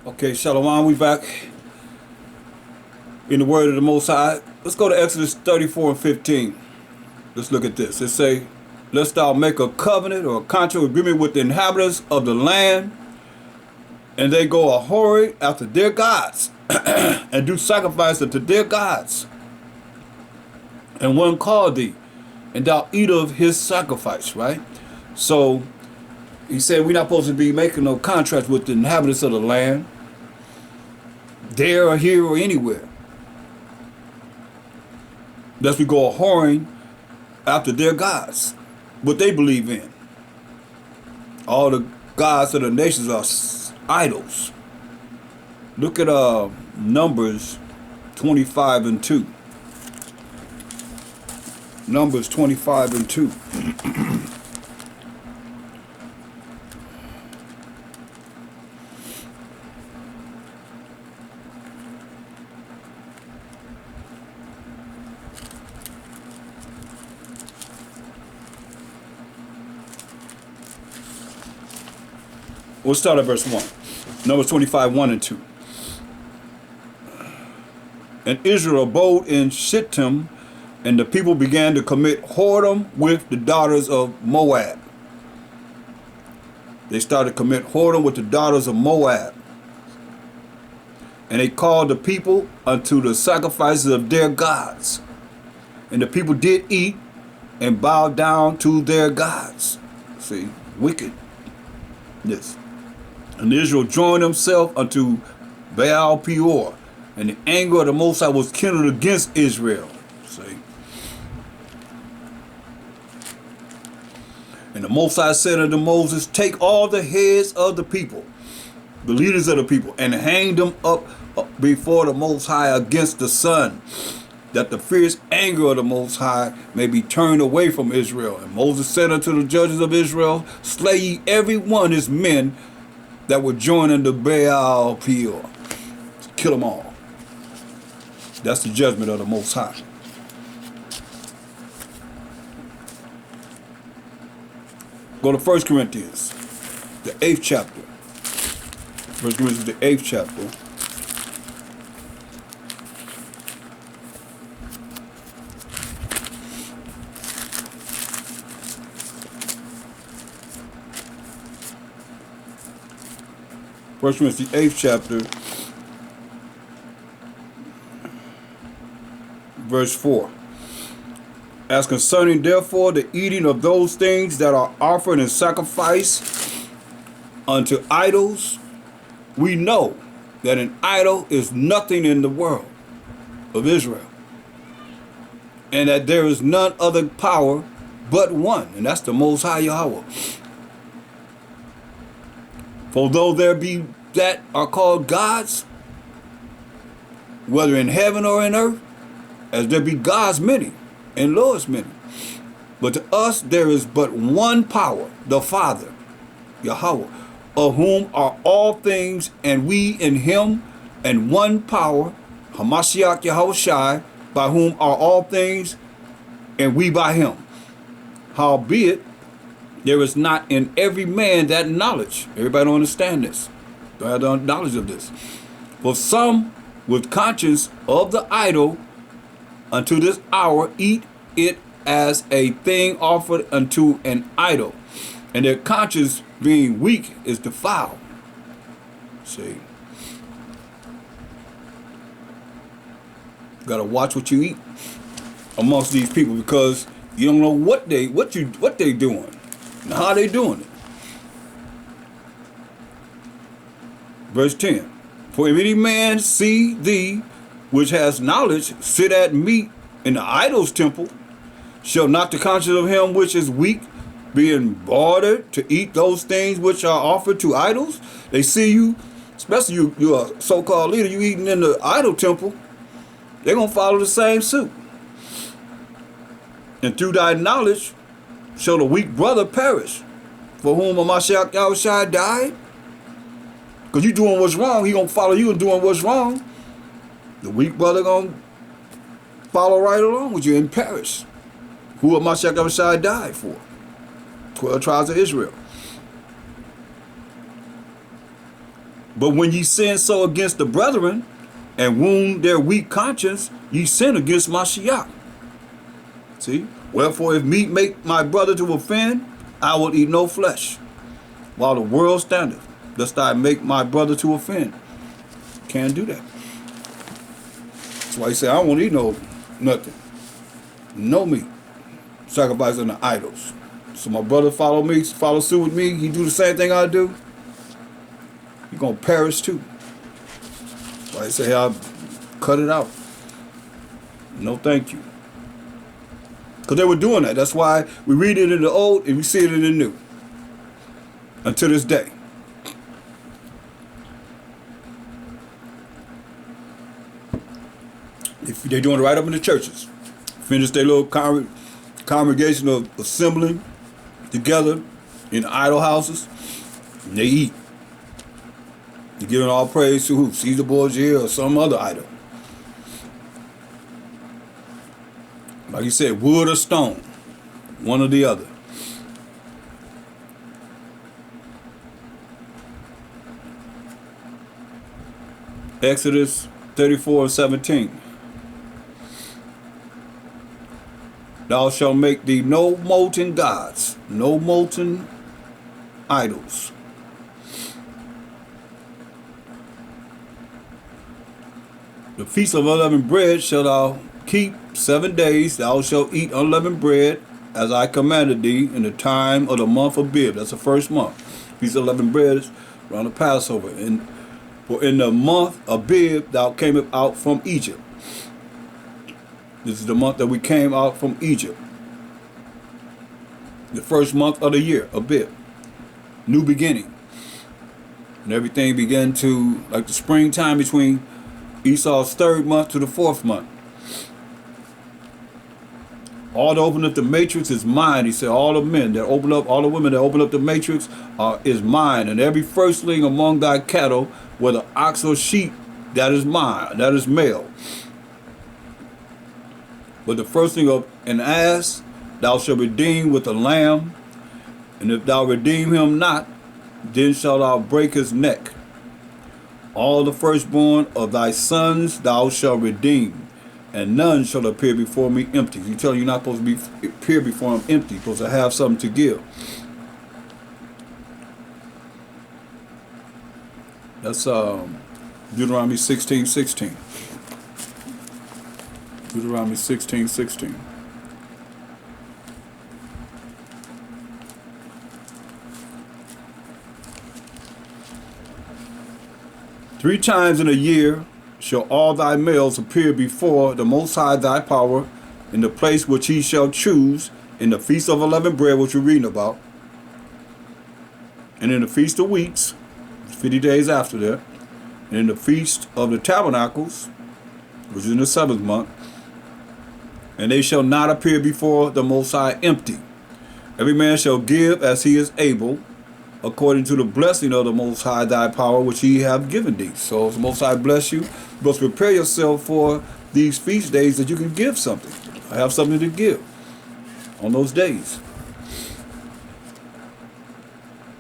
Okay, Shalom, we back in the word of the Most High. Let's go to Exodus 34 and 15. Let's look at this. It say, lest thou make a covenant or a contract agreement with the inhabitants of the land, and they go a whoring after their gods, and do sacrifice unto their gods. And one call thee, and thou eat of his sacrifice, right? So, he said we're not supposed to be making no contracts with the inhabitants of the land, there or here or anywhere. Lest we go a whoring after their gods, what they believe in. All the gods of the nations are idols. Look at Numbers 25 and 2. Numbers 25 and 2. We'll start at verse 1. Numbers 25, 1 and 2. And Israel abode in Shittim, and the people began to commit whoredom with the daughters of Moab. They started to commit whoredom with the daughters of Moab. And they called the people unto the sacrifices of their gods. And the people did eat and bow down to their gods. See, wickedness. And Israel joined himself unto Baal Peor, and the anger of the Most High was kindled against Israel. See? And the Most High said unto Moses, take all the heads of the people, the leaders of the people, and hang them up before the Most High against the sun, that the fierce anger of the Most High may be turned away from Israel. And Moses said unto the judges of Israel, slay ye every one his men that were joined unto Baal Peor. Kill them all. That's the judgment of the Most High. Go to 1 Corinthians, the 8th chapter. 1 Corinthians, the 8th chapter. First Corinthians, the 8th chapter, verse 4. As concerning therefore the eating of those things that are offered in sacrifice unto idols, we know that an idol is nothing in the world of Israel, and that there is none other power but one, and that's the Most High Yahweh. For though there be that are called gods, whether in heaven or in earth, as there be gods many, and lords many, but to us there is but one power, the Father, Yahweh, of whom are all things, and we in him, and one power, Hamashiach Yahushai, by whom are all things, and we by him. Howbeit, there is not in every man that knowledge. Everybody don't understand this. Don't have the knowledge of this. For some with conscience of the idol unto this hour eat it as a thing offered unto an idol, and their conscience being weak is defiled. See, you gotta watch what you eat amongst these people, because you don't know what they doing and how they doing it. Verse 10. For if any man see thee which has knowledge sit at meat in the idol's temple, shall not the conscience of him which is weak being bothered to eat those things which are offered to idols? They see you, especially you're a so-called leader, you eating in the idol temple, they're going to follow the same suit. And through thy knowledge shall the weak brother perish, for whom Hamashiach Yahushai died. Because you doing what's wrong, he going to follow you and doing what's wrong. The weak brother going to follow right along with you and perish. Who Hamashiach Yahushai died for. 12 tribes of Israel. But when ye sin so against the brethren, and wound their weak conscience, ye sin against my Mashiach. See? Wherefore, if meat make my brother to offend, I will eat no flesh. While the world standeth, lest I make my brother to offend. Can't do that. That's why he said, I won't eat nothing. No meat. Sacrifice unto idols. So my brother follow suit with me, he do the same thing I do, you're going to perish too. That's why he say, I'll cut it out. No thank you. Because they were doing that. That's why we read it in the old and we see it in the new. Until this day. If they're doing it right up in the churches. Finish their little congregation of assembling together in idol houses. And they eat. They're giving all praise to who? Caesar Borgia or some other idol. Like you said, wood or stone. One or the other. Exodus 34:17. Thou shalt make thee no molten gods, no molten idols. The feast of unleavened bread shalt thou keep 7 days. Thou shalt eat unleavened bread, as I commanded thee, in the time of the month of Abib. That's the first month. Feast of unleavened bread is around the Passover. For in the month of Abib thou camest out from Egypt. This is the month that we came out from Egypt. The first month of the year, Abib. New beginning. And everything began to, like the springtime between Esau's 3rd month to the 4th month. All that open up the matrix is mine. He said, all the men that open up, all the women that open up the matrix is mine. And every firstling among thy cattle, whether ox or sheep, that is mine. That is male. But the firstling of an ass, thou shalt redeem with a lamb. And if thou redeem him not, then shalt thou break his neck. All the firstborn of thy sons thou shalt redeem, and none shall appear before me empty. You tell you're not supposed to appear before him empty. You're supposed to have something to give. That's Deuteronomy 16:16. Deuteronomy 16:16. Three times in a year shall all thy males appear before the Most High thy power in the place which he shall choose, in the feast of unleavened bread, which we're reading about, and in the feast of weeks, 50 days after that, and in the feast of the tabernacles, which is in the 7th month, and they shall not appear before the Most High empty. Every man shall give as he is able, according to the blessing of the Most High thy power, which he have given thee. So if the Most High bless you, you must prepare yourself for these feast days that you can give something. I have something to give on those days.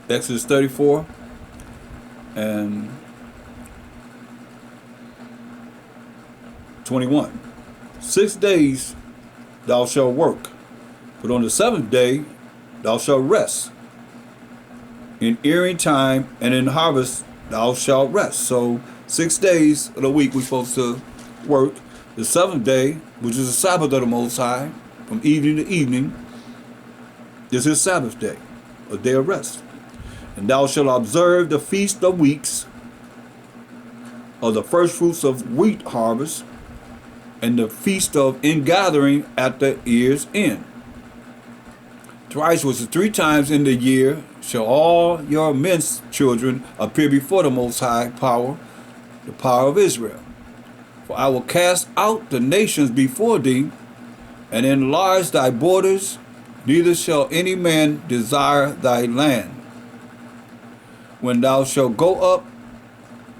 Exodus 34 and 21. 6 days thou shalt work, but on the 7th day thou shalt rest. In earing time and in harvest thou shalt rest. So 6 days of the week we're supposed to work. The 7th day, which is the Sabbath of the Most High, from evening to evening, is his Sabbath day, a day of rest. And thou shalt observe the feast of weeks, of the first fruits of wheat harvest, and the feast of ingathering at the year's end. Thrice, which is 3 times in the year, shall all your men's children appear before the Most High power, the power of Israel. For I will cast out the nations before thee, and enlarge thy borders, neither shall any man desire thy land. When thou shalt go up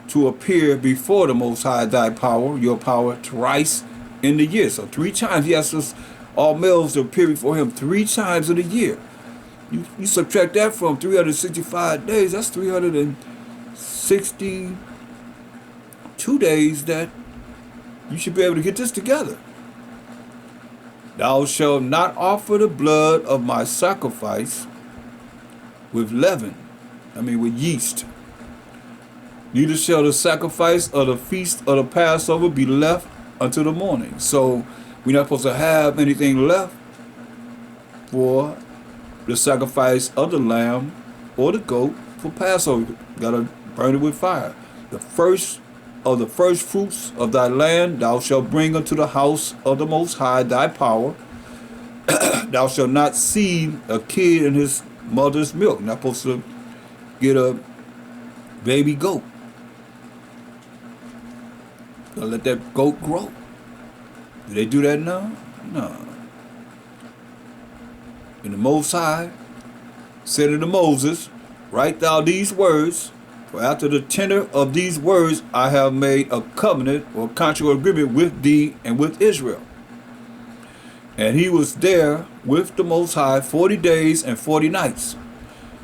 to appear before the Most High thy power, your power, thrice in the year. So 3 times he asks us, all males to appear before him 3 times in a year. You subtract that from 365 days, that's 365 62 days that you should be able to get this together. Thou shalt not offer the blood of my sacrifice with leaven, with yeast. Neither shall the sacrifice of the feast of the Passover be left until the morning. So we're not supposed to have anything left for the sacrifice of the lamb or the goat for Passover. Gotta burn it with fire. The first of the first fruits of thy land thou shalt bring unto the house of the Most High thy power. Thou shalt not seed a kid in his mother's milk. Not supposed to get a baby goat. Gotta let that goat grow. Do they do that now? No. And the Most High said unto Moses, write thou these words, for after the tenor of these words I have made a covenant or contract agreement with thee and with Israel. And he was there with the Most High 40 days and 40 nights.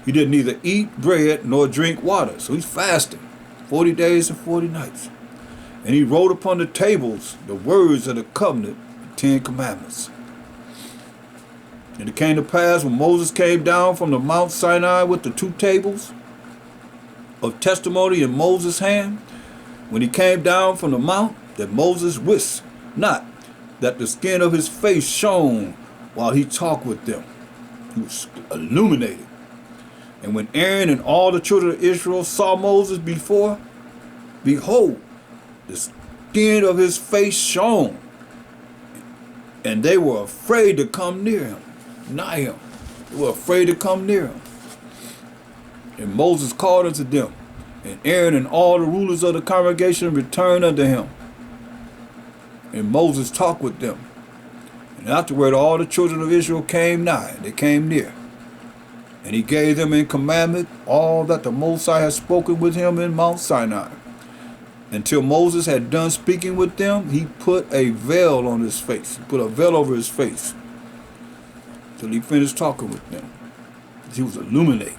He did neither eat bread nor drink water. So he's fasting 40 days and 40 nights. And he wrote upon the tables the words of the covenant, the 10 commandments. And it came to pass when Moses came down from the Mount Sinai with the 2 tables of testimony in Moses' hand, when he came down from the mount, that Moses wist not that the skin of his face shone while he talked with them. He was illuminated. And when Aaron and all the children of Israel saw Moses before, behold, the skin of his face shone, and they were afraid to come near him, nigh him. They were afraid to come near him. And Moses called unto them, and Aaron and all the rulers of the congregation returned unto him. And Moses talked with them. And afterward all the children of Israel came nigh, they came near. And he gave them in commandment all that the Most High had spoken with him in Mount Sinai. Until Moses had done speaking with them, he put a veil on his face. He put a veil over his face till he finished talking with them. He was illuminated.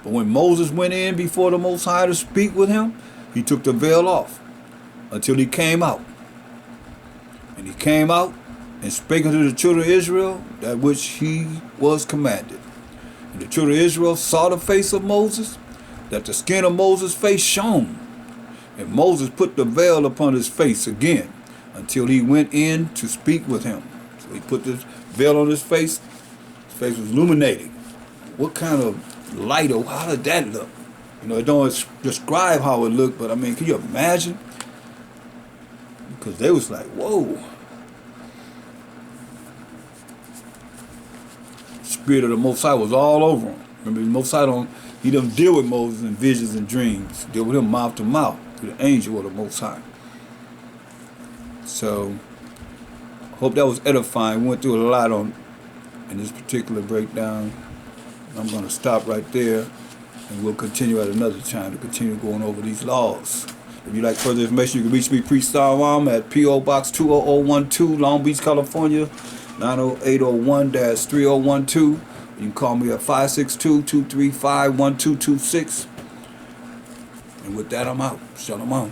But when Moses went in before the Most High to speak with him, he took the veil off until he came out. And he came out and spake unto the children of Israel that which he was commanded. And the children of Israel saw the face of Moses, that the skin of Moses' face shone. And Moses put the veil upon his face again until he went in to speak with him. So he put this veil on his face. His face was illuminating. What kind of light, or how did that look? It don't describe how it looked, but can you imagine? Because they was like, whoa. The Spirit of the Most High was all over him. Remember, the Most High he doesn't deal with Moses in visions and dreams. He deal with him mouth to mouth through the angel of the Most High. So, hope that was edifying. We went through a lot in this particular breakdown. I'm going to stop right there, and we'll continue at another time to continue going over these laws. If you'd like further information, you can reach me, Priest Thaahwam, at P.O. Box 20012, Long Beach, California, 90801-3012. You can call me at 562-235-1226. And with that, I'm out. Shalom.